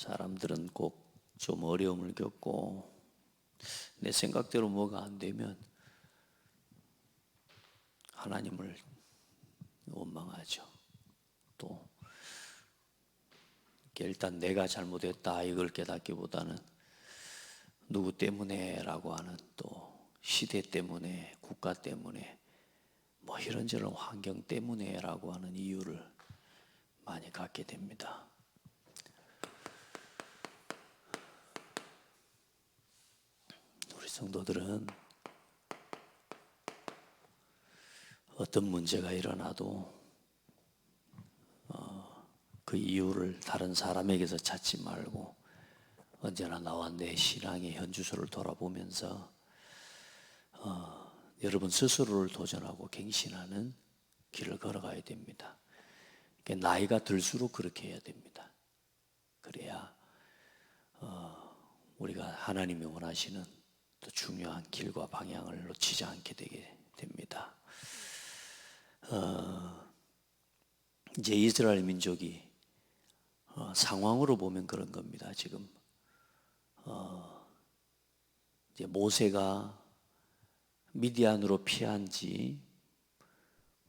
사람들은 꼭 좀 어려움을 겪고 내 생각대로 뭐가 안 되면 하나님을 원망하죠. 또 일단 내가 잘못했다 이걸 깨닫기보다는 누구 때문에라고 하는 또 시대 때문에 국가 때문에 뭐 이런저런 환경 때문에라고 하는 이유를 많이 갖게 됩니다. 우리 성도들은 어떤 문제가 일어나도 그 이유를 다른 사람에게서 찾지 말고 언제나 나와 내 신앙의 현주소를 돌아보면서 여러분 스스로를 도전하고 갱신하는 길을 걸어가야 됩니다. 나이가 들수록 그렇게 해야 됩니다. 그래야 우리가 하나님이 원하시는 또 중요한 길과 방향을 놓치지 않게 되게 됩니다. 이제 이스라엘 민족이 상황으로 보면 그런 겁니다. 지금 이제 모세가 미디안으로 피한 지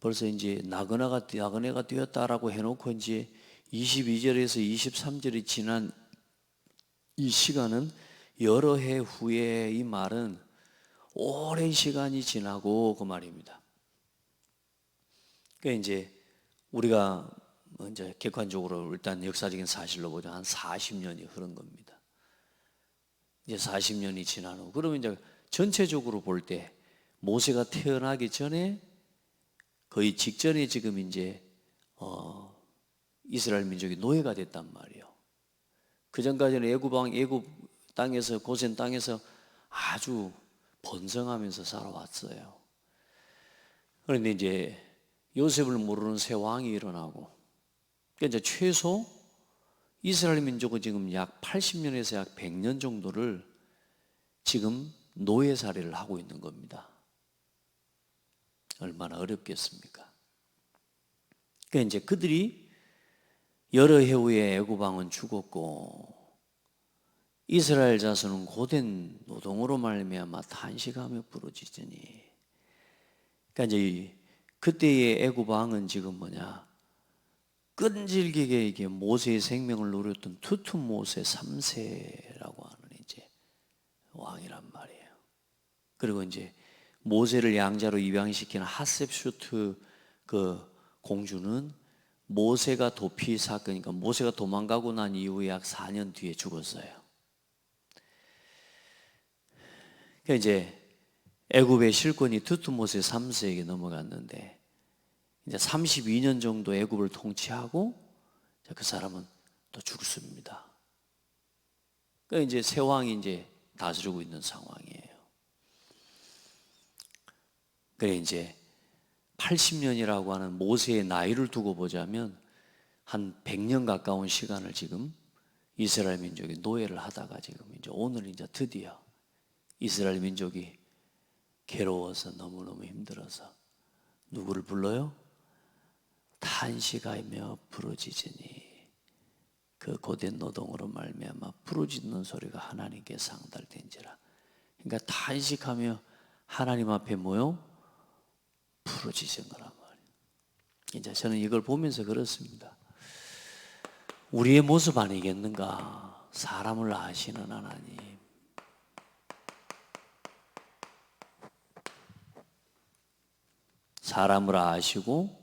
벌써 이제 나그네가 되었다라고 해놓고 이제 22절에서 23절이 지난 이 시간은 여러 해 후에 이 말은 오랜 시간이 지나고 그 말입니다. 그러니까 이제 우리가 이제 객관적으로 일단 역사적인 사실로 보자 한 40년이 흐른 겁니다. 이제 40년이 지난 후 그러면 이제 전체적으로 볼 때 모세가 태어나기 전에 거의 직전에 지금 이제 이스라엘 민족이 노예가 됐단 말이에요. 그 전까지는 애굽 땅에서 고센 땅에서 아주 번성하면서 살아왔어요. 그런데 이제 요셉을 모르는 새 왕이 일어나고, 그러니까 이제 최소 이스라엘 민족은 지금 약 80년에서 약 100년 정도를 지금 노예살이를 하고 있는 겁니다. 얼마나 어렵겠습니까? 그러니까 이제 그들이 여러 해 후에 애굽 왕은 죽었고 이스라엘 자손은 고된 노동으로 말미암아 탄식하며 부르짖으니, 그러니까 이제 그때의 애굽 왕은 지금 뭐냐? 끈질기게 이게 모세의 생명을 노렸던 투투모세 3세라고 하는 이제 왕이란 말이에요. 그리고 이제 모세를 양자로 입양시킨 하셉슈트 그 공주는 모세가 도피 사건이니까 모세가 도망가고 난 이후에 약 4년 뒤에 죽었어요. 그러니까 이제 애굽의 실권이 투투모세 3세에게 넘어갔는데 이제 32년 정도 애굽을 통치하고 그 사람은 또 죽습니다. 그러니까 이제 새 왕이 이제 다스리고 있는 상황이에요. 그래 이제 80년이라고 하는 모세의 나이를 두고 보자면 한 100년 가까운 시간을 지금 이스라엘 민족이 노예를 하다가 지금 이제 오늘 이제 드디어 이스라엘 민족이 괴로워서 너무너무 힘들어서 누구를 불러요? 탄식하며 부르짖으니 그 고된 노동으로 말미암아 부르짖는 소리가 하나님께 상달된지라. 그러니까 탄식하며 하나님 앞에 뭐요? 부르짖은 거란 말이에요. 이제 저는 이걸 보면서 그렇습니다. 우리의 모습 아니겠는가? 사람을 아시는 하나님. 사람을 아시고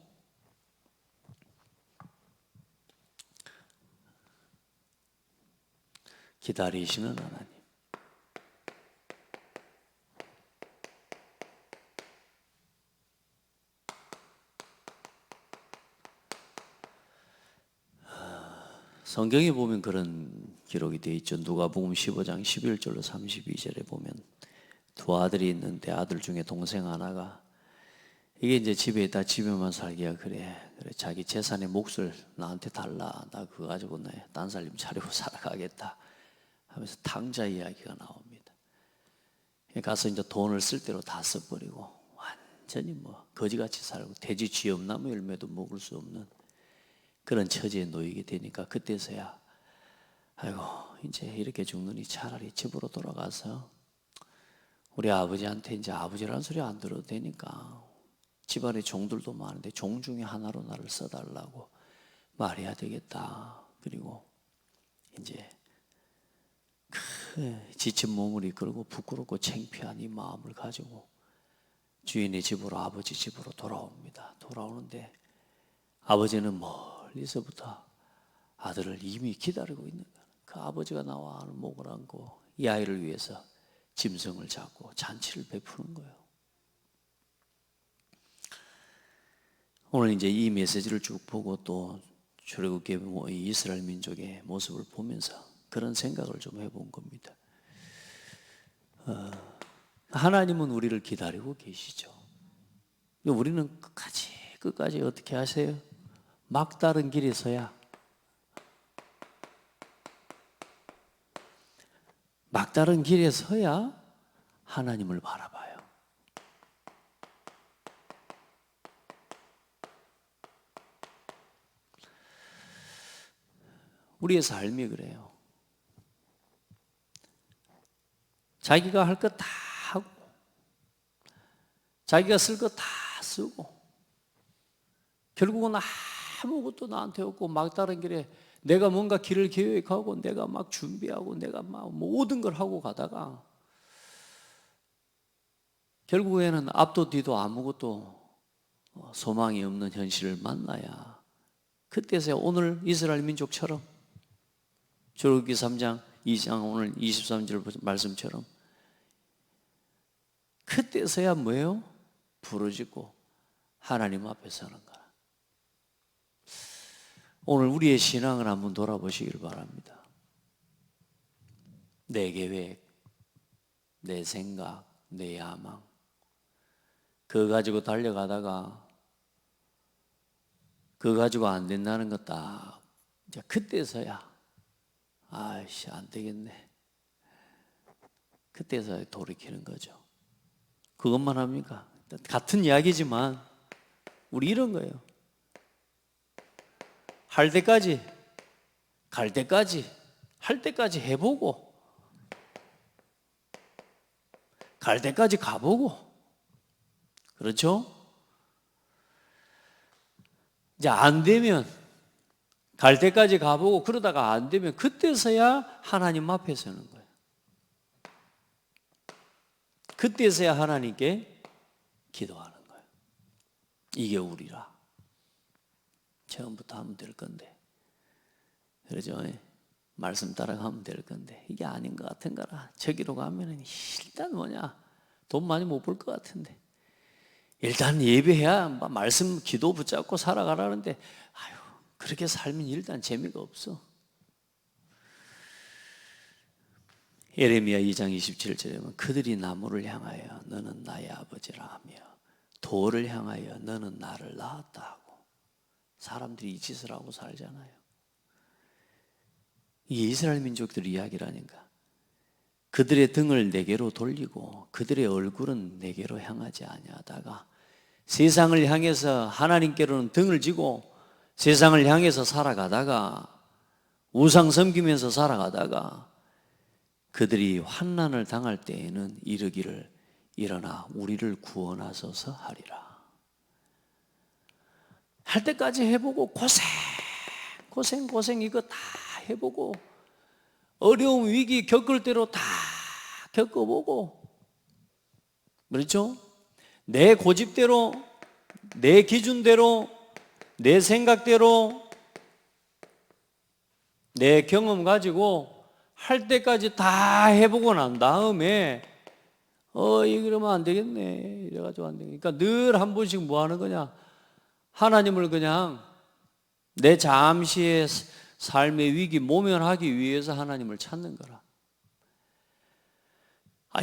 기다리시는 하나님. 성경에 보면 그런 기록이 되어 있죠. 누가복음 15장 11절로 32절에 보면 두 아들이 있는데 아들 중에 동생 하나가 이게 이제 집에 있다 집에만 살기가 그래 자기 재산의 몫을 나한테 달라. 나 그거 가지고 내 딴 살림 차리고 살아가겠다 하면서 탕자 이야기가 나옵니다. 가서 이제 돈을 쓸 대로 다 써버리고 완전히 뭐 거지같이 살고 돼지 쥐엄나무 열매도 먹을 수 없는 그런 처지에 놓이게 되니까 그때서야 아이고 이제 이렇게 죽느니 차라리 집으로 돌아가서 우리 아버지한테 이제 아버지라는 소리 안 들어도 되니까 집안에 종들도 많은데 종 중에 하나로 나를 써달라고 말해야 되겠다. 그리고 이제 지친 몸을 이끌고 부끄럽고 창피한 이 마음을 가지고 주인의 집으로 아버지 집으로 돌아옵니다. 돌아오는데 아버지는 멀리서부터 아들을 이미 기다리고 있는 거예요. 그 아버지가 나와 목을 안고 이 아이를 위해서 짐승을 잡고 잔치를 베푸는 거예요. 오늘 이제 이 메시지를 쭉 보고 또 출애굽기 이스라엘 민족의 모습을 보면서 그런 생각을 좀 해본 겁니다. 하나님은 우리를 기다리고 계시죠. 우리는 끝까지 어떻게 하세요? 막다른 길에 서야 막다른 길에 서야 하나님을 바라봐요. 우리의 삶이 그래요. 자기가 할 것 다 하고 자기가 쓸 것 다 쓰고 결국은 아무것도 나한테 없고 막다른 길에 내가 뭔가 길을 계획하고 내가 막 준비하고 내가 막 모든 걸 하고 가다가 결국에는 앞도 뒤도 아무것도 소망이 없는 현실을 만나야 그때서야 오늘 이스라엘 민족처럼 출애굽기 3장 2장 오늘 23절 말씀처럼 그때서야 뭐예요? 부르짖고 하나님 앞에 서는 거야. 오늘 우리의 신앙을 한번 돌아보시길 바랍니다. 내 계획, 내 생각, 내 야망 그거 가지고 달려가다가 그거 가지고 안 된다는 것 딱 이제 그때서야 아이씨 안 되겠네. 그때서야 돌이키는 거죠. 그것만 합니까? 같은 이야기지만 우리 이런 거예요. 할 때까지 갈 때까지 할 때까지 해보고 갈 때까지 가보고 그렇죠? 이제 안 되면 갈 때까지 가보고 그러다가 안 되면 그때서야 하나님 앞에 서는 거예요. 그때서야 하나님께 기도하는 거예요. 이게 우리라. 처음부터 하면 될 건데. 그러죠? 말씀 따라가면 될 건데 이게 아닌 것 같은 거라. 저기로 가면은 일단 뭐냐 돈 많이 못 벌 것 같은데 일단 예배해야 말씀 기도 붙잡고 살아가라는데 아유 그렇게 살면 일단 재미가 없어. 예레미야 2장 27절에 보면 그들이 나무를 향하여 너는 나의 아버지라 하며 돌을 향하여 너는 나를 낳았다 하고 사람들이 이 짓을 하고 살잖아요. 이게 이스라엘 민족들의 이야기라니까. 그들의 등을 내게로 돌리고 그들의 얼굴은 내게로 향하지 아니하다가 세상을 향해서 하나님께로는 등을 지고 세상을 향해서 살아가다가 우상 섬기면서 살아가다가 그들이 환난을 당할 때에는 이르기를 일어나 우리를 구원하소서 하리라. 할 때까지 해보고 고생 이거 다 해보고 어려움 위기 겪을 대로 다 겪어보고 그렇죠? 내 고집대로 내 기준대로 내 생각대로 내 경험 가지고 할 때까지 다 해보고 난 다음에 이러면 안 되겠네 이래가지고 안 되니까 늘 한 번씩 뭐 하는 거냐 하나님을 그냥 내 잠시의 삶의 위기 모면하기 위해서 하나님을 찾는 거라.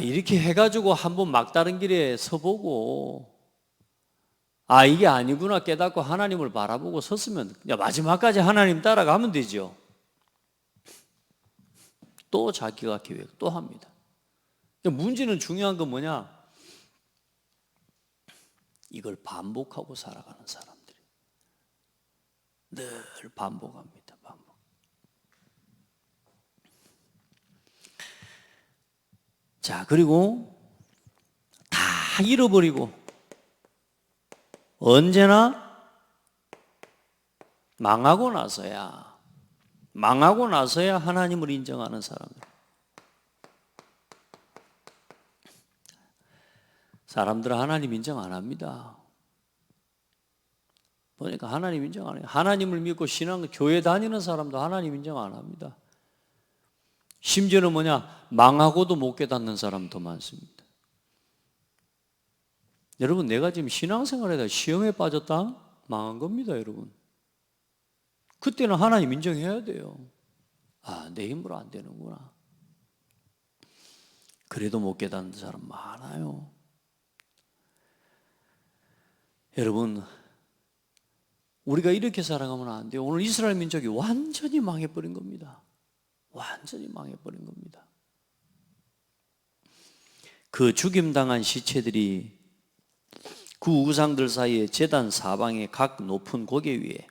이렇게 해가지고 한번 막다른 길에 서보고 이게 아니구나 깨닫고 하나님을 바라보고 섰으면 마지막까지 하나님 따라가면 되죠. 또 자기가 계획 또 합니다. 문제는 중요한 건 뭐냐? 이걸 반복하고 살아가는 사람들이 늘 반복합니다. 반복. 자, 그리고 다 잃어버리고 언제나 망하고 나서야 하나님을 인정하는 사람들. 사람들은 하나님 인정 안 합니다. 보니까 하나님 인정 안 해요. 하나님을 믿고 교회 다니는 사람도 하나님 인정 안 합니다. 심지어는 망하고도 못 깨닫는 사람도 많습니다. 여러분, 내가 지금 신앙생활에다 시험에 빠졌다? 망한 겁니다, 여러분. 그때는 하나님 인정해야 돼요. 아, 내 힘으로 안 되는구나. 그래도 못 깨닫는 사람 많아요. 여러분, 우리가 이렇게 살아가면 안 돼요. 오늘 이스라엘 민족이 완전히 망해버린 겁니다. 완전히 망해버린 겁니다. 그 죽임당한 시체들이 그 우상들 사이에 제단 사방의 각 높은 고개 위에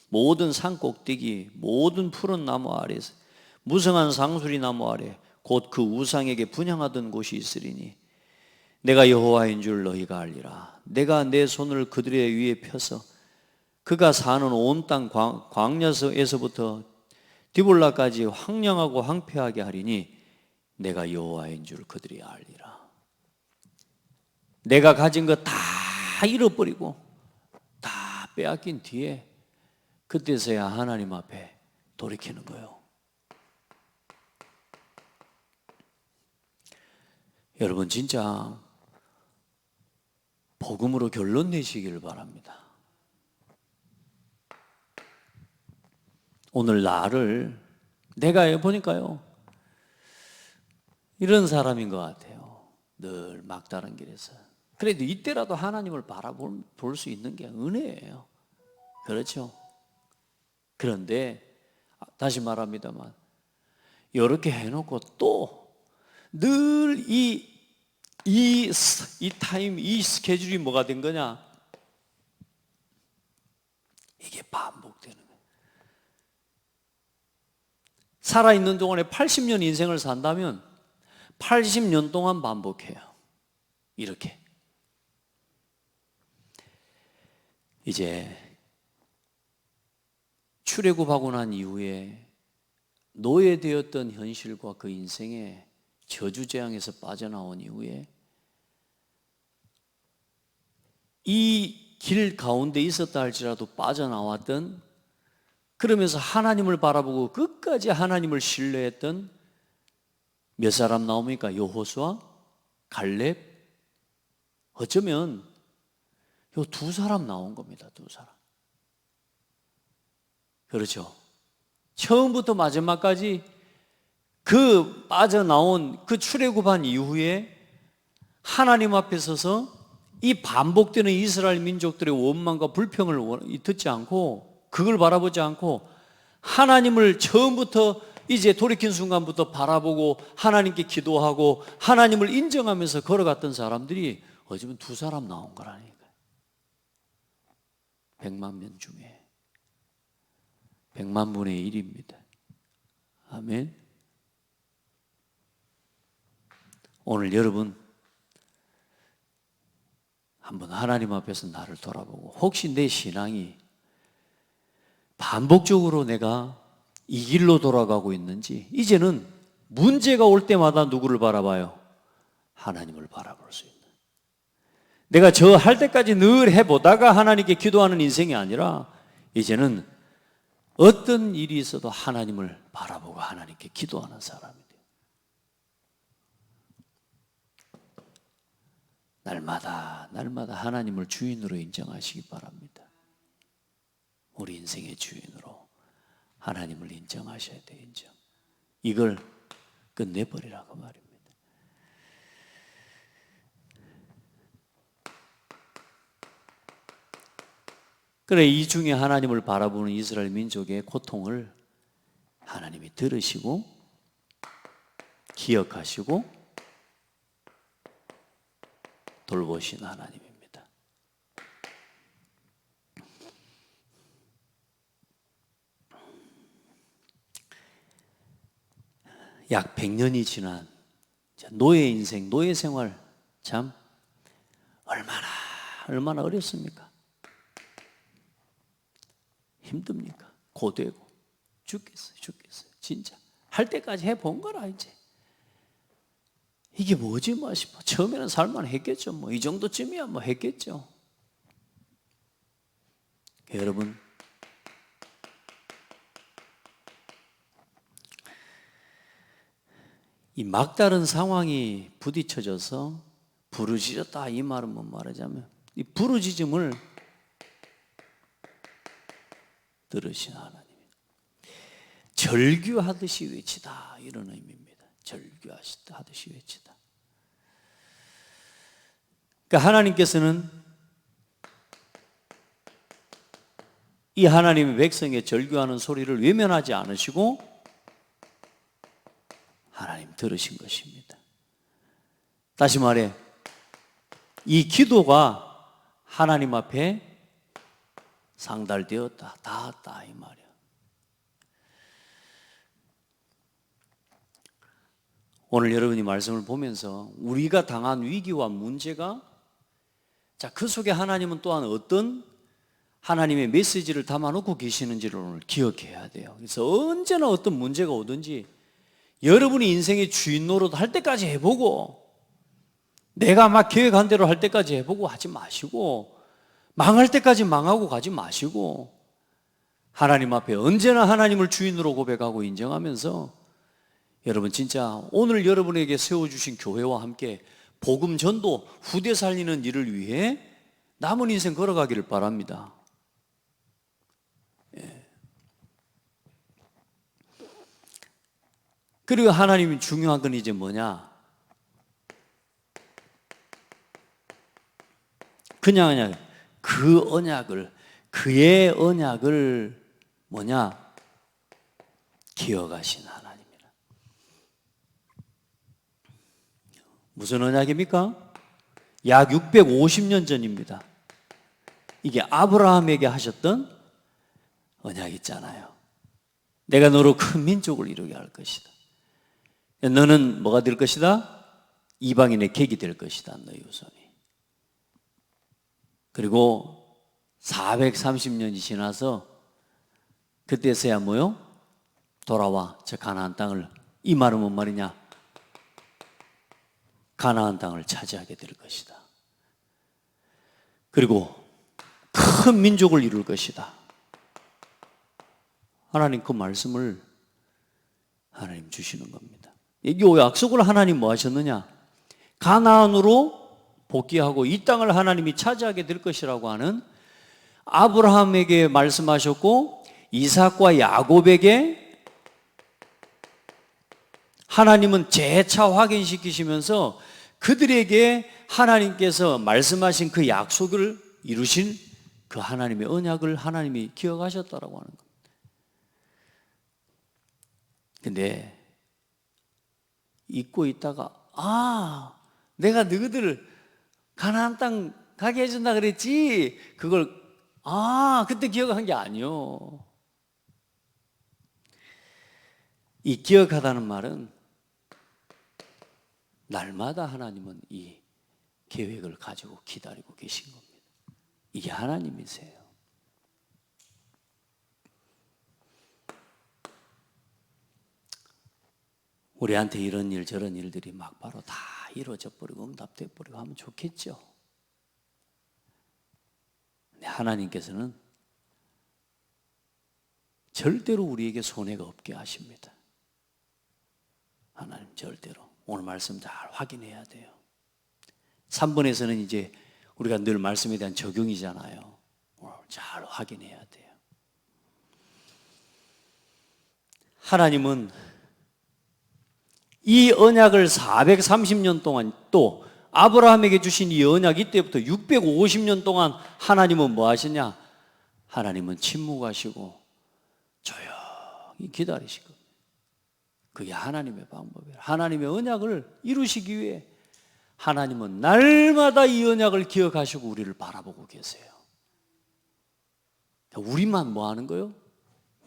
모든 산 꼭대기 모든 푸른 나무 아래에서 무성한 상수리 나무 아래 곧 그 우상에게 분향하던 곳이 있으리니 내가 여호와인 줄 너희가 알리라. 내가 내 손을 그들의 위에 펴서 그가 사는 온 땅 광야에서부터 디볼라까지 황량하고 황폐하게 하리니 내가 여호와인 줄 그들이 알리라. 내가 가진 거 다 잃어버리고 다 빼앗긴 뒤에 그때서야 하나님 앞에 돌이키는 거예요. 여러분, 진짜 복음으로 결론 내시기를 바랍니다. 오늘 나를 내가 보니까요 이런 사람인 것 같아요. 늘 막다른 길에서 그래도 이때라도 하나님을 바라볼 수 있는 게 은혜예요. 그렇죠? 그런데 다시 말합니다만 이렇게 해놓고 또 늘 이 타임, 이 스케줄이 뭐가 된 거냐? 이게 반복되는 거예요. 살아있는 동안에 80년 인생을 산다면 80년 동안 반복해요. 이렇게. 이제 출애굽하고 난 이후에 노예되었던 현실과 그 인생의 저주재앙에서 빠져나온 이후에 이 길 가운데 있었다 할지라도 빠져나왔던, 그러면서 하나님을 바라보고 끝까지 하나님을 신뢰했던 몇 사람 나옵니까? 여호수아, 갈렙, 어쩌면 요 두 사람 나온 겁니다. 두 사람. 그렇죠? 처음부터 마지막까지 그 빠져나온 그 출애굽한 이후에 하나님 앞에 서서 이 반복되는 이스라엘 민족들의 원망과 불평을 듣지 않고, 그걸 바라보지 않고 하나님을 처음부터 이제 돌이킨 순간부터 바라보고 하나님께 기도하고 하나님을 인정하면서 걸어갔던 사람들이 어쩌면 두 사람 나온 거라니까요. 100만 명 중에 100만 분의 1입니다. 아멘. 오늘 여러분 한번 하나님 앞에서 나를 돌아보고, 혹시 내 신앙이 반복적으로 내가 이 길로 돌아가고 있는지, 이제는 문제가 올 때마다 누구를 바라봐요? 하나님을 바라볼 수 있는. 내가 저 할 때까지 늘 해보다가 하나님께 기도하는 인생이 아니라 이제는 어떤 일이 있어도 하나님을 바라보고 하나님께 기도하는 사람이 돼요. 날마다 하나님을 주인으로 인정하시기 바랍니다. 우리 인생의 주인으로 하나님을 인정하셔야 돼요. 인정. 이걸 끝내버리라고 말입니다. 그래, 이 중에 하나님을 바라보는 이스라엘 민족의 고통을 하나님이 들으시고 기억하시고 돌보신 하나님입니다. 약 100년이 지난 노예 인생, 노예 생활 참 얼마나 어렵습니까? 힘듭니까? 고되고 죽겠어요. 진짜 할 때까지 해본 거라. 이제 이게 뭐지 뭐 싶어. 처음에는 살만 했겠죠. 뭐 이 정도쯤이야 뭐 했겠죠. 여러분, 이 막다른 상황이 부딪혀져서 부르짖었다 이 말은 뭐 말하자면 이 부르짖음을 들으신 하나님, 절규하듯이 외치다 이런 의미입니다. 절규하듯이 외치다. 그러니까 하나님께서는 이 하나님의 백성의 절규하는 소리를 외면하지 않으시고 하나님 들으신 것입니다. 다시 말해 이 기도가 하나님 앞에 상달되었다, 닿았다 이 말이야. 오늘 여러분이 말씀을 보면서 우리가 당한 위기와 문제가 그 속에 하나님은 또한 어떤 하나님의 메시지를 담아놓고 계시는지를 오늘 기억해야 돼요. 그래서 언제나 어떤 문제가 오든지 여러분이 인생의 주인 노릇 할 때까지 해보고 내가 막 계획한 대로 할 때까지 해보고 하지 마시고 망할 때까지 망하고 가지 마시고 하나님 앞에 언제나 하나님을 주인으로 고백하고 인정하면서 여러분 진짜 오늘 여러분에게 세워주신 교회와 함께 복음 전도 후대 살리는 일을 위해 남은 인생 걸어가기를 바랍니다. 그리고 하나님이 중요한 건 이제 뭐냐? 그냥 그 언약을, 그의 언약을 뭐냐? 기억하신 하나님이라. 무슨 언약입니까? 약 650년 전입니다. 이게 아브라함에게 하셨던 언약 있잖아요. 내가 너로 큰 민족을 이루게 할 것이다. 너는 뭐가 될 것이다? 이방인의 객이 될 것이다. 너희 후손이. 그리고 430년이 지나서 그때서야 뭐요? 돌아와 저 가나안 땅을, 이 말은 뭔 말이냐? 가나안 땅을 차지하게 될 것이다. 그리고 큰 민족을 이룰 것이다. 하나님 그 말씀을 하나님 주시는 겁니다. 이 약속을 하나님 뭐 하셨느냐? 가나안으로 복귀하고 이 땅을 하나님이 차지하게 될 것이라고 하는 아브라함에게 말씀하셨고 이삭과 야곱에게 하나님은 재차 확인시키시면서 그들에게 하나님께서 말씀하신 그 약속을 이루신 그 하나님의 언약을 하나님이 기억하셨다라고 하는 겁니다. 근데 잊고 있다가 내가 너희들을 가나안 땅 가게 해준다 그랬지. 그걸 그때 기억한 게 아니요. 이 기억하다는 말은 날마다 하나님은 이 계획을 가지고 기다리고 계신 겁니다. 이게 하나님이세요. 우리한테 이런 일 저런 일들이 막 바로 다 이루어져 버리고 응답돼 버리고 하면 좋겠죠. 근데 하나님께서는 절대로 우리에게 손해가 없게 하십니다. 하나님 절대로. 오늘 말씀 잘 확인해야 돼요. 3번에서는 이제 우리가 늘 말씀에 대한 적용이잖아요. 오늘 잘 확인해야 돼요. 하나님은 이 언약을 430년 동안 또 아브라함에게 주신 이 언약 이때부터 650년 동안 하나님은 뭐 하시냐? 하나님은 침묵하시고 조용히 기다리실 겁니다. 그게 하나님의 방법이에요. 하나님의 언약을 이루시기 위해 하나님은 날마다 이 언약을 기억하시고 우리를 바라보고 계세요. 우리만 뭐 하는 거예요?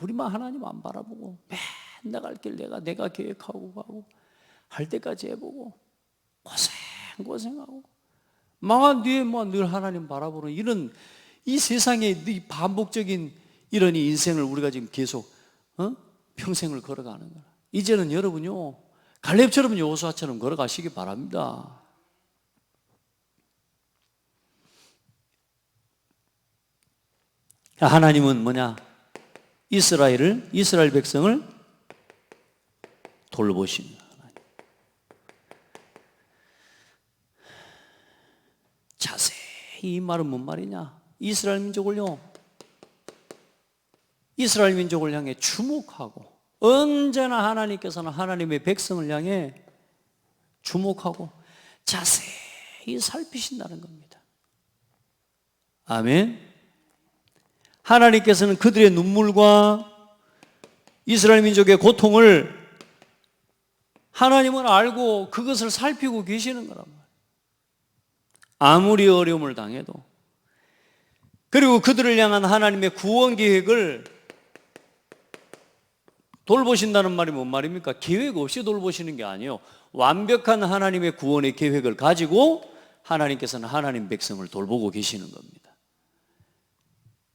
우리만 하나님 안 바라보고 맨날 갈 길 내가 계획하고 가고 할 때까지 해보고 고생하고 망한 뒤에 뭐 늘 하나님 바라보는 이런 이 세상의 이 반복적인 이런 이 인생을 우리가 지금 계속 평생을 걸어가는 거야. 이제는 여러분요 갈렙처럼 여호수아처럼 걸어가시기 바랍니다. 하나님은 뭐냐? 이스라엘 백성을 돌보시는 하나님. 자세히 이 말은 뭔 말이냐? 이스라엘 민족을 향해 주목하고 언제나 하나님께서는 하나님의 백성을 향해 주목하고 자세히 살피신다는 겁니다. 아멘. 하나님께서는 그들의 눈물과 이스라엘 민족의 고통을 하나님은 알고 그것을 살피고 계시는 거란 말이에요. 아무리 어려움을 당해도. 그리고 그들을 향한 하나님의 구원 계획을 돌보신다는 말이 뭔 말입니까? 계획 없이 돌보시는 게 아니에요. 완벽한 하나님의 구원의 계획을 가지고 하나님께서는 하나님 백성을 돌보고 계시는 겁니다.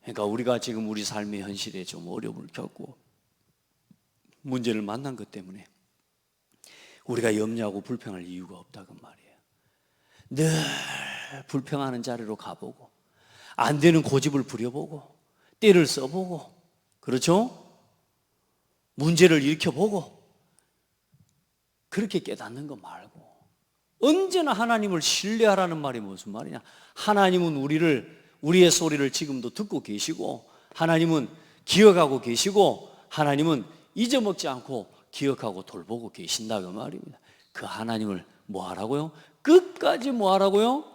그러니까 우리가 지금 우리 삶의 현실에 좀 어려움을 겪고 문제를 만난 것 때문에 우리가 염려하고 불평할 이유가 없다고 말이에요. 늘 불평하는 자리로 가보고 안 되는 고집을 부려보고 때를 써보고 그렇죠? 문제를 일으켜보고 그렇게 깨닫는 거 말고 언제나 하나님을 신뢰하라는 말이 무슨 말이냐? 하나님은 우리의 소리를 지금도 듣고 계시고 하나님은 기억하고 계시고 하나님은 잊어먹지 않고 기억하고 돌보고 계신다 그 말입니다. 그 하나님을 뭐 하라고요? 끝까지 뭐 하라고요?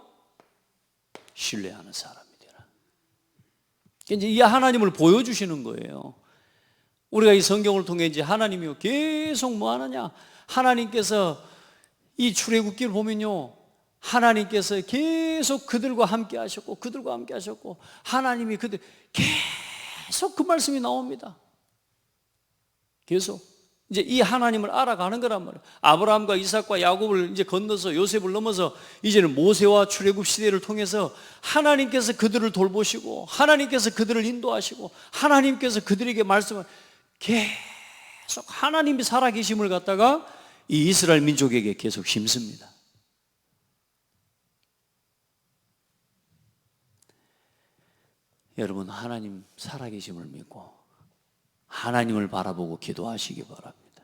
신뢰하는 사람이 되라. 이제 이 하나님을 보여주시는 거예요. 우리가 이 성경을 통해 이제 하나님이 계속 뭐 하느냐? 하나님께서 이 출애굽기를 보면요. 하나님께서 계속 그들과 함께 하셨고 하나님이 그들 계속 그 말씀이 나옵니다. 계속 이제 이 하나님을 알아가는 거란 말이에요. 아브라함과 이삭과 야곱을 이제 건너서 요셉을 넘어서 이제는 모세와 출애굽 시대를 통해서 하나님께서 그들을 돌보시고 하나님께서 그들을 인도하시고 하나님께서 그들에게 말씀을 계속 하나님이 살아계심을 갖다가 이 이스라엘 민족에게 계속 심습니다. 여러분 하나님 살아계심을 믿고 하나님을 바라보고 기도하시기 바랍니다.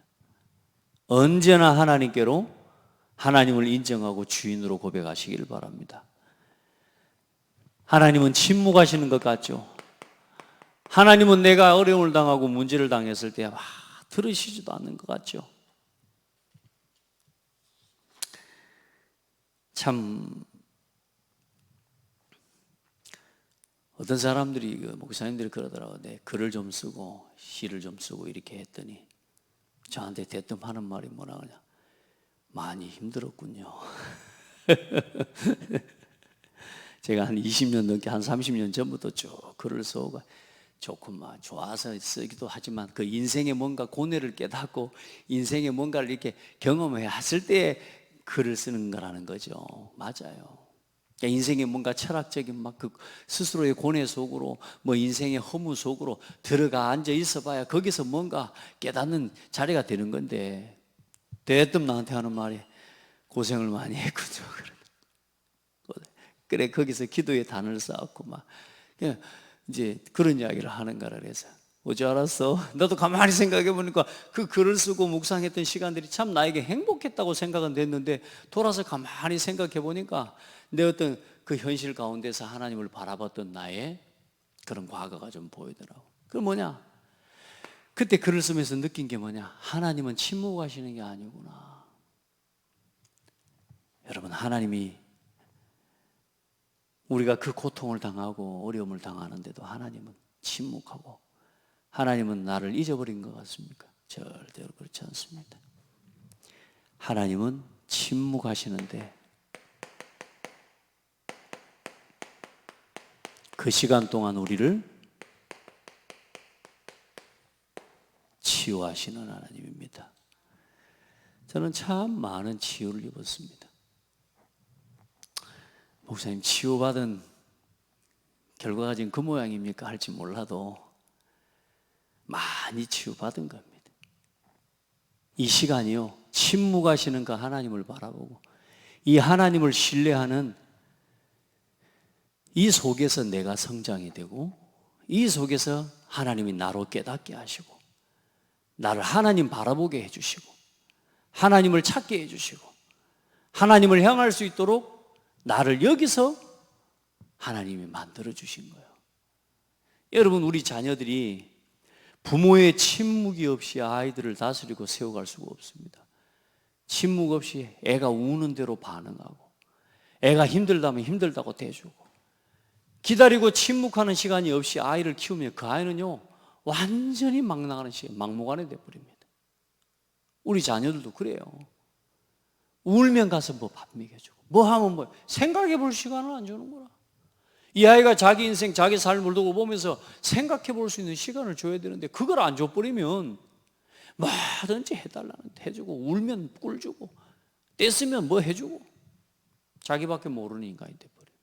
언제나 하나님께로 하나님을 인정하고 주인으로 고백하시길 바랍니다. 하나님은 침묵하시는 것 같죠? 하나님은 내가 어려움을 당하고 문제를 당했을 때 들으시지도 않는 것 같죠? 참 어떤 사람들이 목사님들이 그러더라고요. 네, 글을 좀 쓰고 시를 좀 쓰고 이렇게 했더니 저한테 대뜸 하는 말이 뭐라 그러냐? 많이 힘들었군요. 제가 한 20년 넘게 한 30년 전부터 쭉 글을 써오고 좋구만 좋아서 쓰기도 하지만 그 인생에 뭔가 고뇌를 깨닫고 인생에 뭔가를 이렇게 경험해 왔을 때 글을 쓰는 거라는 거죠. 맞아요. 그러니까 인생에 뭔가 철학적인 막 그 스스로의 고뇌 속으로 뭐 인생의 허무 속으로 들어가 앉아 있어봐야 거기서 뭔가 깨닫는 자리가 되는 건데 대뜸 나한테 하는 말이 고생을 많이 했군요. 그래 거기서 기도의 단을 쌓았고 막 이제 그런 이야기를 하는 거라 그래서 어찌 알았어? 나도 가만히 생각해 보니까 그 글을 쓰고 묵상했던 시간들이 참 나에게 행복했다고 생각은 됐는데 돌아서 가만히 생각해 보니까 내 어떤 그 현실 가운데서 하나님을 바라봤던 나의 그런 과거가 좀 보이더라고. 그게 뭐냐? 그때 글을 쓰면서 느낀 게 뭐냐? 하나님은 침묵하시는 게 아니구나. 여러분 하나님이 우리가 그 고통을 당하고 어려움을 당하는데도 하나님은 침묵하고 하나님은 나를 잊어버린 것 같습니까? 절대로 그렇지 않습니다. 하나님은 침묵하시는데 그 시간 동안 우리를 치유하시는 하나님입니다. 저는 참 많은 치유를 입었습니다. 목사님 치유받은 결과가 지금 그 모양입니까? 할지 몰라도 많이 치유받은 겁니다. 이 시간이요, 침묵하시는 그 하나님을 바라보고 이 하나님을 신뢰하는 이 속에서 내가 성장이 되고 이 속에서 하나님이 나로 깨닫게 하시고 나를 하나님 바라보게 해주시고 하나님을 찾게 해주시고 하나님을 향할 수 있도록 나를 여기서 하나님이 만들어주신 거예요. 여러분, 우리 자녀들이 부모의 침묵이 없이 아이들을 다스리고 세워갈 수가 없습니다. 침묵 없이 애가 우는 대로 반응하고 애가 힘들다면 힘들다고 대주고 기다리고 침묵하는 시간이 없이 아이를 키우면 그 아이는요 완전히 막 나가는 시간, 막무가내 돼버립니다. 우리 자녀들도 그래요. 울면 가서 뭐 밥 먹여주고 뭐 하면 뭐 생각해 볼 시간을 안 주는구나. 이 아이가 자기 인생, 자기 삶을 두고 보면서 생각해 볼 수 있는 시간을 줘야 되는데 그걸 안 줘버리면 뭐든지 해달라는데 해주고 울면 꿀 주고 떼쓰면 뭐 해주고 자기밖에 모르는 인간이 돼버려요.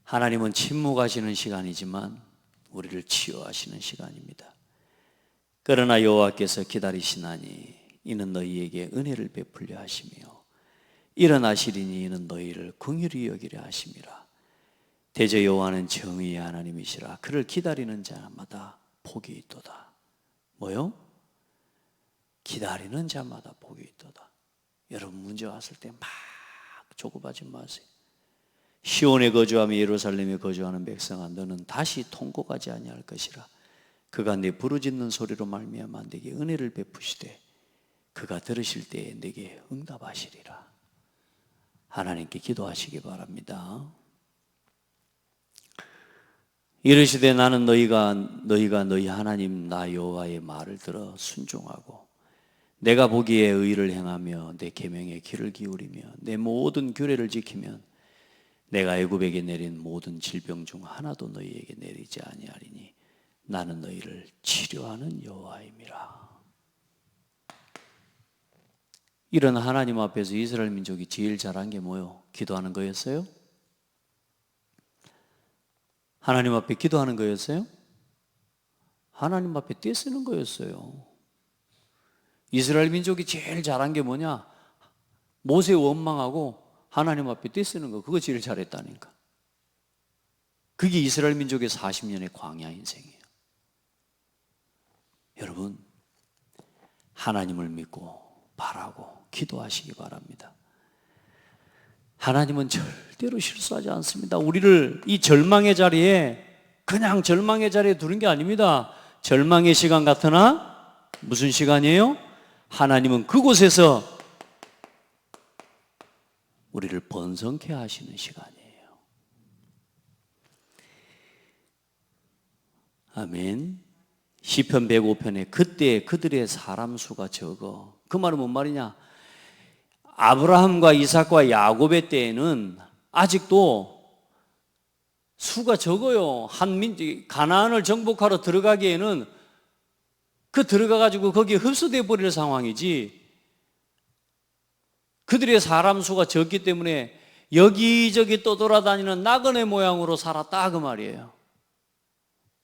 하나님은 침묵하시는 시간이지만 우리를 치유하시는 시간입니다. 그러나 여호와께서 기다리시나니 이는 너희에게 은혜를 베풀려 하시며 일어나시리니 이는 너희를 긍휼히 여기려 하심이라. 대저 여호와는 정의의 하나님이시라. 그를 기다리는 자마다 복이 있도다. 뭐요? 기다리는 자마다 복이 있도다. 여러분, 문제 왔을 때 막 조급하지 마세요. 시온에 거주하며 예루살렘에 거주하는 백성아, 너는 다시 통곡하지 아니할 것이라. 그가 내 부르짖는 소리로 말미암아 내게 은혜를 베푸시되 그가 들으실 때에 내게 응답하시리라. 하나님께 기도하시기 바랍니다. 이르시되 나는 너희가 너희 하나님 나 여호와의 말을 들어 순종하고 내가 보기에 의를 행하며 내 계명에 귀를 기울이며 내 모든 규례를 지키면 내가 애굽에게 내린 모든 질병 중 하나도 너희에게 내리지 아니하리니 나는 너희를 치료하는 여호와임이라. 이런 하나님 앞에서 이스라엘 민족이 제일 잘한 게 뭐요? 기도하는 거였어요? 하나님 앞에 기도하는 거였어요? 하나님 앞에 떼쓰는 거였어요. 이스라엘 민족이 제일 잘한 게 뭐냐? 모세 원망하고 하나님 앞에 떼쓰는 거, 그거 제일 잘했다니까. 그게 이스라엘 민족의 40년의 광야 인생이에요. 여러분, 하나님을 믿고 바라고 기도하시기 바랍니다. 하나님은 절대로 실수하지 않습니다. 우리를 이 절망의 자리에 그냥 절망의 자리에 두는 게 아닙니다. 절망의 시간 같으나 무슨 시간이에요? 하나님은 그곳에서 우리를 번성케 하시는 시간이에요. 아멘. 시편 105편에 그때 그들의 사람 수가 적어. 그 말은 뭔 말이냐? 아브라함과 이삭과 야곱의 때에는 아직도 수가 적어요. 가나안을 정복하러 들어가기에는 그 들어가가지고 거기에 흡수되어 버릴 상황이지. 그들의 사람 수가 적기 때문에 여기저기 떠돌아다니는 나그네 모양으로 살았다 그 말이에요.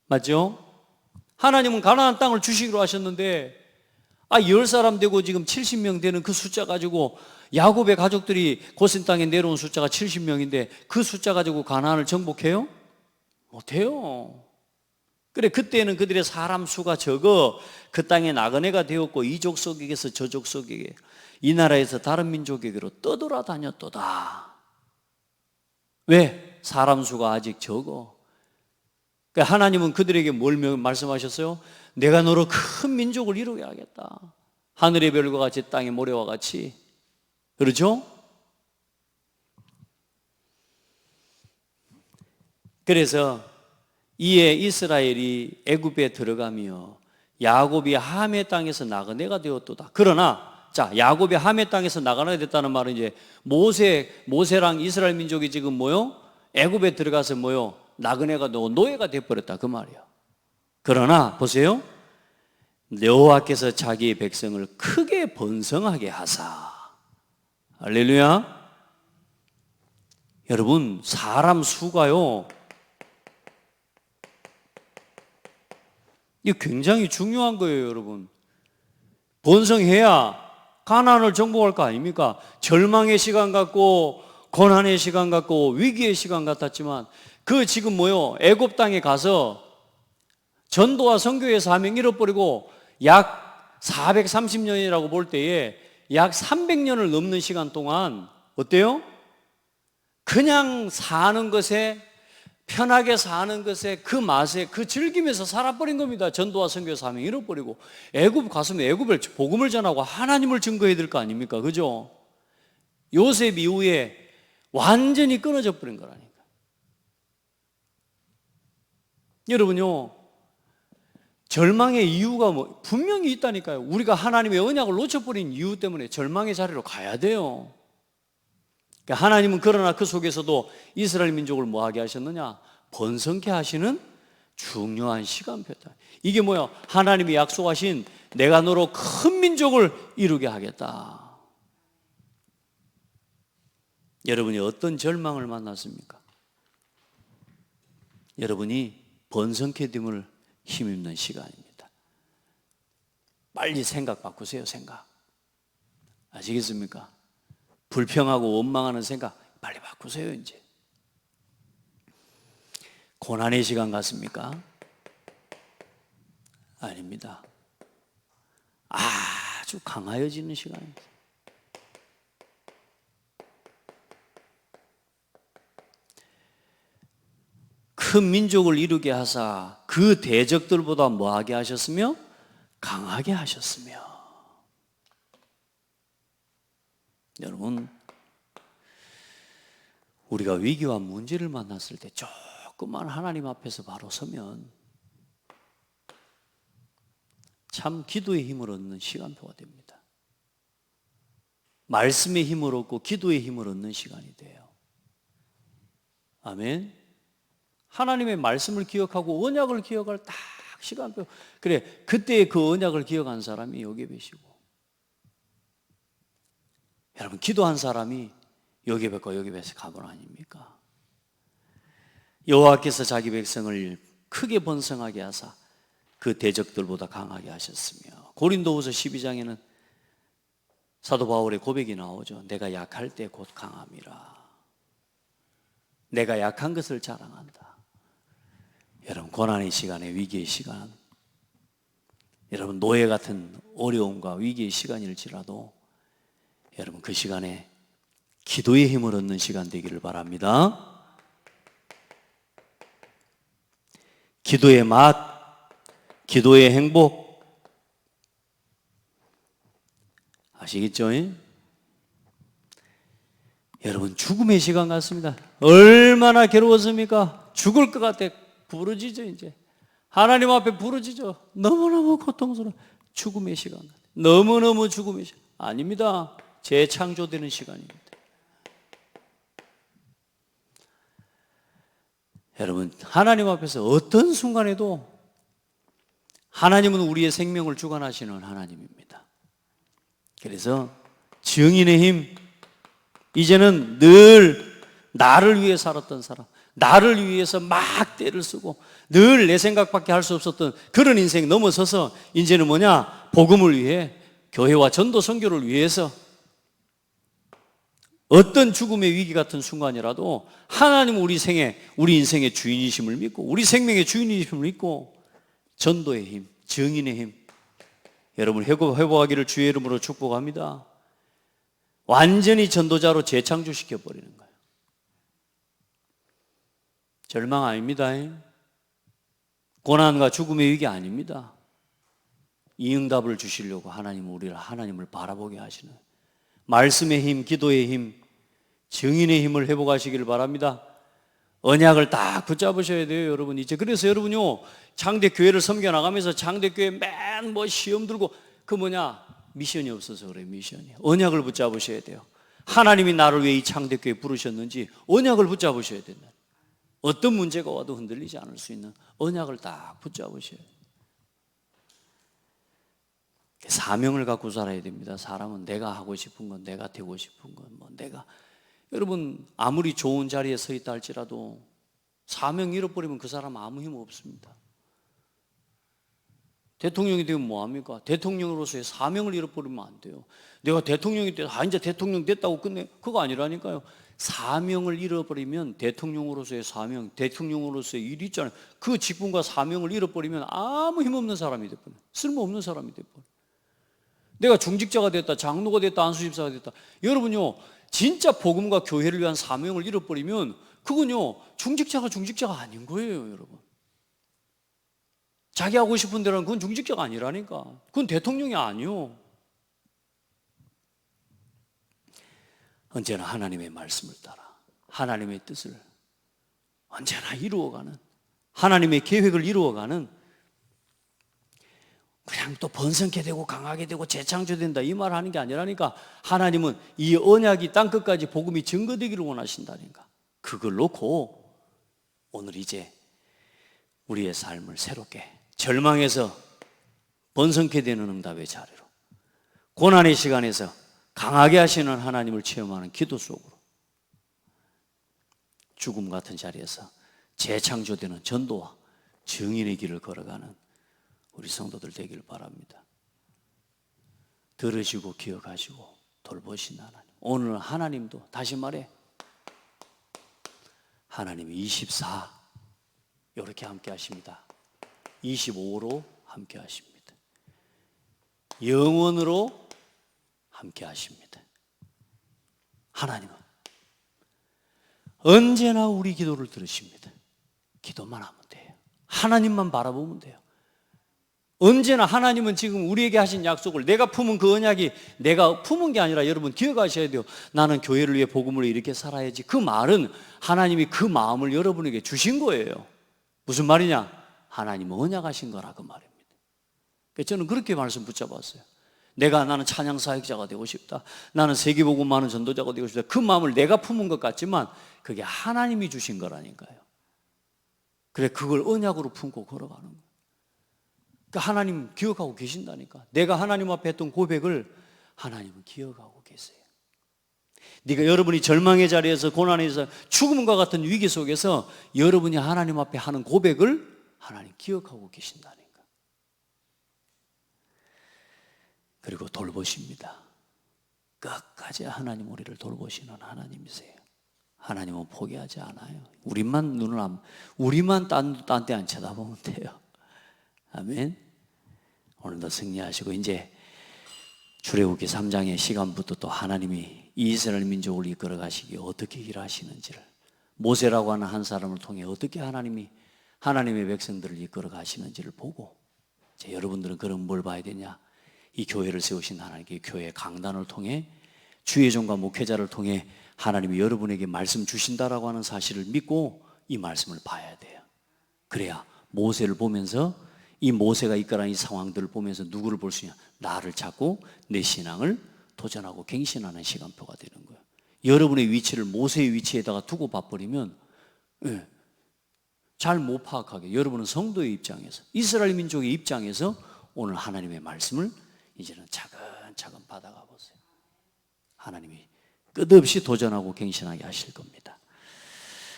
맞죠? 하나님은 가나안 땅을 주시기로 하셨는데 10사람 되고 지금 70명 되는 그 숫자 가지고 야곱의 가족들이 고센 땅에 내려온 숫자가 70명인데 그 숫자 가지고 가나안을 정복해요? 못해요. 그래, 그때는 그들의 사람 수가 적어 그 땅에 나그네가 되었고 이 족속에게서 저 족속에게 이 나라에서 다른 민족에게로 떠돌아다녔도다. 왜? 사람 수가 아직 적어. 그러니까 하나님은 그들에게 뭘 말씀하셨어요? 내가 너로 큰 민족을 이루게 하겠다. 하늘의 별과 같이 땅의 모래와 같이. 그렇죠? 그래서 이에 이스라엘이 애굽에 들어가며 야곱이 함의 땅에서 나그네가 되었도다. 그러나 야곱이 함의 땅에서 나그네가 됐다는 말은 이제 모세랑 이스라엘 민족이 지금 뭐요? 애굽에 들어가서 뭐요? 나그네가 되고 노예가 되어버렸다 그 말이야. 그러나 보세요. 여호와께서 자기의 백성을 크게 번성하게 하사. 할렐루야. 여러분, 사람 수가요, 이게 굉장히 중요한 거예요, 여러분. 번성해야 가나안을 정복할 거 아닙니까? 절망의 시간 같고 고난의 시간 같고 위기의 시간 같았지만 그 지금 애굽 땅에 가서 전도와 선교의 사명 잃어버리고 약 430년이라고 볼 때에 약 300년을 넘는 시간 동안 어때요? 그냥 사는 것에, 편하게 사는 것에, 그 맛에, 그 즐기면서 살아버린 겁니다. 전도와 선교의 사명 잃어버리고. 애굽 갔으면 애굽에 복음을 전하고 하나님을 증거해야 될 거 아닙니까? 그죠? 요셉 이후에 완전히 끊어져 버린 거라니까. 여러분요, 절망의 이유가 분명히 있다니까요. 우리가 하나님의 언약을 놓쳐버린 이유 때문에 절망의 자리로 가야 돼요. 하나님은 그러나 그 속에서도 이스라엘 민족을 뭐하게 하셨느냐? 번성케 하시는 중요한 시간표다. 이게 하나님이 약속하신 내가 너로 큰 민족을 이루게 하겠다. 여러분이 어떤 절망을 만났습니까? 여러분이 번성케 됨을 힘입는 시간입니다. 빨리 생각 바꾸세요. 생각. 아시겠습니까? 불평하고 원망하는 생각 빨리 바꾸세요. 이제 고난의 시간 같습니까? 아닙니다. 아주 강하여지는 시간입니다. 큰 민족을 이루게 하사 그 대적들보다 뭐하게 하셨으며 강하게 하셨으며. 여러분, 우리가 위기와 문제를 만났을 때 조금만 하나님 앞에서 바로 서면 참 기도의 힘을 얻는 시간표가 됩니다. 말씀의 힘을 얻고 기도의 힘을 얻는 시간이 돼요. 아멘. 하나님의 말씀을 기억하고 언약을 기억할 딱 시간표. 그래, 그때 그 언약을 기억한 사람이 여기 계시고, 여러분, 기도한 사람이 여기 뵙고 여기 뵙고 가본 아닙니까? 여호와께서 자기 백성을 크게 번성하게 하사 그 대적들보다 강하게 하셨으며. 고린도후서 12장에는 사도 바울의 고백이 나오죠. 내가 약할 때 곧 강함이라. 내가 약한 것을 자랑한다. 여러분, 고난의 시간에, 위기의 시간, 여러분 노예 같은 어려움과 위기의 시간일지라도 여러분 그 시간에 기도의 힘을 얻는 시간 되기를 바랍니다. 기도의 맛, 기도의 행복 아시겠죠? 여러분, 죽음의 시간 같습니다. 얼마나 괴로웠습니까? 죽을 것 같아 부르짖어. 이제 하나님 앞에 부르짖어. 너무너무 고통스러워. 죽음의 시간, 너무너무 죽음의 시간. 아닙니다. 재창조되는 시간입니다. 여러분, 하나님 앞에서 어떤 순간에도 하나님은 우리의 생명을 주관하시는 하나님입니다. 그래서 증인의 힘, 이제는 늘 나를 위해 살았던 사람, 나를 위해서 막 때를 쓰고 늘 내 생각밖에 할 수 없었던 그런 인생 넘어서서 이제는 복음을 위해, 교회와 전도 선교를 위해서 어떤 죽음의 위기 같은 순간이라도 하나님은 우리 인생의 주인이심을 믿고, 우리 생명의 주인이심을 믿고, 전도의 힘, 증인의 힘, 여러분 회복하기를 주의 이름으로 축복합니다. 완전히 전도자로 재창조시켜 버리는 거예요. 절망 아닙니다. 고난과 죽음의 위기 아닙니다. 이 응답을 주시려고 하나님을 바라보게 하시는 말씀의 힘, 기도의 힘, 증인의 힘을 회복하시기를 바랍니다. 언약을 딱 붙잡으셔야 돼요, 여러분. 이제 그래서 여러분요, 장대교회를 섬겨나가면서 장대교회 맨 시험 들고 미션이 없어서 그래요. 미션이. 언약을 붙잡으셔야 돼요. 하나님이 나를 왜 이 장대교회에 부르셨는지 언약을 붙잡으셔야 된다. 어떤 문제가 와도 흔들리지 않을 수 있는 언약을 딱 붙잡으셔야 돼요. 사명을 갖고 살아야 됩니다. 사람은 내가 하고 싶은 건, 내가 되고 싶은 건, 여러분 아무리 좋은 자리에 서 있다 할지라도 사명 잃어버리면 그 사람 아무 힘 없습니다. 대통령이 되면 뭐합니까? 대통령으로서의 사명을 잃어버리면 안 돼요. 내가 대통령이 돼서 이제 대통령 됐다고 끝내, 그거 아니라니까요. 사명을 잃어버리면 대통령으로서의 사명, 대통령으로서의 일이 있잖아요. 그 직분과 사명을 잃어버리면 아무 힘없는 사람이 돼버려요. 쓸모없는 사람이 돼버려요. 내가 중직자가 됐다, 장로가 됐다, 안수집사가 됐다, 여러분요, 진짜 복음과 교회를 위한 사명을 잃어버리면 그건요, 중직자가 아닌 거예요, 여러분. 자기 하고 싶은 대로는 그건 중직자가 아니라니까. 그건 대통령이 아니요. 언제나 하나님의 말씀을 따라 하나님의 뜻을 언제나 이루어가는, 하나님의 계획을 이루어가는, 그냥 또 번성케 되고 강하게 되고 재창조된다 이 말 하는 게 아니라니까. 하나님은 이 언약이 땅끝까지 복음이 증거되기를 원하신다니까. 그걸 놓고 오늘 이제 우리의 삶을 새롭게, 절망에서 번성케 되는 응답의 자리로, 고난의 시간에서 강하게 하시는 하나님을 체험하는 기도 속으로, 죽음 같은 자리에서 재창조되는 전도와 증인의 길을 걸어가는 우리 성도들 되길 바랍니다. 들으시고 기억하시고 돌보신 하나님, 오늘 하나님도 다시 말해 하나님이 24 이렇게 함께 하십니다. 25로 함께 하십니다. 영원으로 함께 하십니다. 하나님은 언제나 우리 기도를 들으십니다. 기도만 하면 돼요. 하나님만 바라보면 돼요. 언제나 하나님은 지금 우리에게 하신 약속을, 내가 품은 그 언약이 내가 품은 게 아니라, 여러분 기억하셔야 돼요. 나는 교회를 위해 복음을 이렇게 살아야지. 그 말은 하나님이 그 마음을 여러분에게 주신 거예요. 무슨 말이냐? 하나님은 언약하신 거라 그 말입니다. 그래서 저는 그렇게 말씀 붙잡았어요. 나는 찬양 사역자가 되고 싶다, 나는 세계복음 많은 전도자가 되고 싶다, 그 마음을 내가 품은 것 같지만 그게 하나님이 주신 거라니까요. 그래, 그걸 언약으로 품고 걸어가는 거예요. 그러니까 하나님 기억하고 계신다니까. 내가 하나님 앞에 했던 고백을 하나님은 기억하고 계세요. 여러분이 절망의 자리에서, 고난에서, 죽음과 같은 위기 속에서 여러분이 하나님 앞에 하는 고백을 하나님 기억하고 계신다니까. 그리고 돌보십니다. 끝까지 하나님 우리를 돌보시는 하나님이세요. 하나님은 포기하지 않아요. 우리만 딴 데 안 쳐다보면 돼요. 아멘. 오늘도 승리하시고, 이제 출애굽기 3장의 시간부터 또 하나님이 이스라엘 민족을 이끌어 가시기에 어떻게 일하시는지를, 모세라고 하는 한 사람을 통해 어떻게 하나님이 하나님의 백성들을 이끌어 가시는지를 보고, 이제 여러분들은 그럼 뭘 봐야 되냐? 이 교회를 세우신 하나님께, 교회 강단을 통해, 주의 종과 목회자를 통해 하나님이 여러분에게 말씀 주신다라고 하는 사실을 믿고 이 말씀을 봐야 돼요. 그래야 모세를 보면서, 이 모세가 이끌어간 이 상황들을 보면서 누구를 볼 수 있냐? 나를 찾고 내 신앙을 도전하고 갱신하는 시간표가 되는 거예요. 여러분의 위치를 모세의 위치에다가 두고 봐버리면 잘 못 파악하게, 여러분은 성도의 입장에서, 이스라엘 민족의 입장에서 오늘 하나님의 말씀을 이제는 차근차근 받아가 보세요. 하나님이 끝없이 도전하고 갱신하게 하실 겁니다.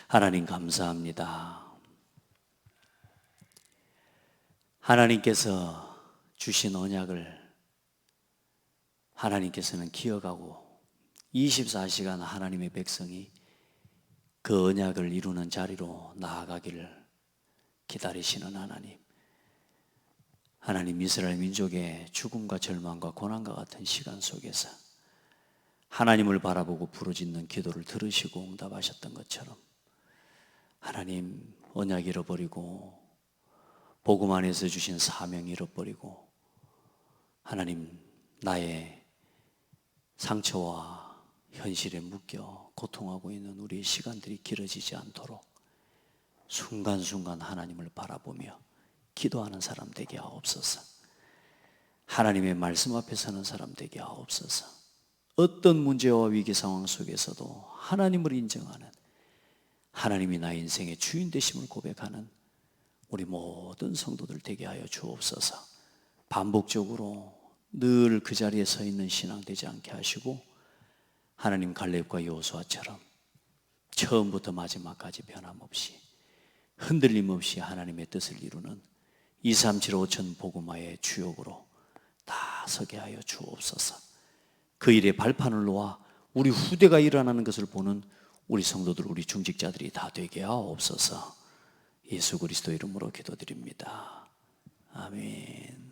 하나님 감사합니다. 하나님께서 주신 언약을 하나님께서는 기억하고 24시간 하나님의 백성이 그 언약을 이루는 자리로 나아가기를 기다리시는 하나님. 하나님, 이스라엘 민족의 죽음과 절망과 고난과 같은 시간 속에서 하나님을 바라보고 부르짖는 기도를 들으시고 응답하셨던 것처럼, 하나님 언약 잃어버리고 복음 안에서 주신 사명 잃어버리고, 하나님 나의 상처와 현실에 묶여 고통하고 있는 우리의 시간들이 길어지지 않도록 순간순간 하나님을 바라보며 기도하는 사람 되게 하옵소서. 하나님의 말씀 앞에 서는 사람 되게 하옵소서. 어떤 문제와 위기 상황 속에서도 하나님을 인정하는, 하나님이 나의 인생의 주인 되심을 고백하는 우리 모든 성도들 되게 하여 주옵소서. 반복적으로 늘 그 자리에 서 있는 신앙 되지 않게 하시고 하나님 갈렙과 여호수아처럼 처음부터 마지막까지 변함없이 흔들림 없이 하나님의 뜻을 이루는 237 5천 복음화의 주역으로 다 서게 하여 주옵소서. 그 일에 발판을 놓아 우리 후대가 일어나는 것을 보는 우리 성도들, 우리 중직자들이 다 되게 하옵소서. 예수 그리스도 이름으로 기도드립니다. 아멘.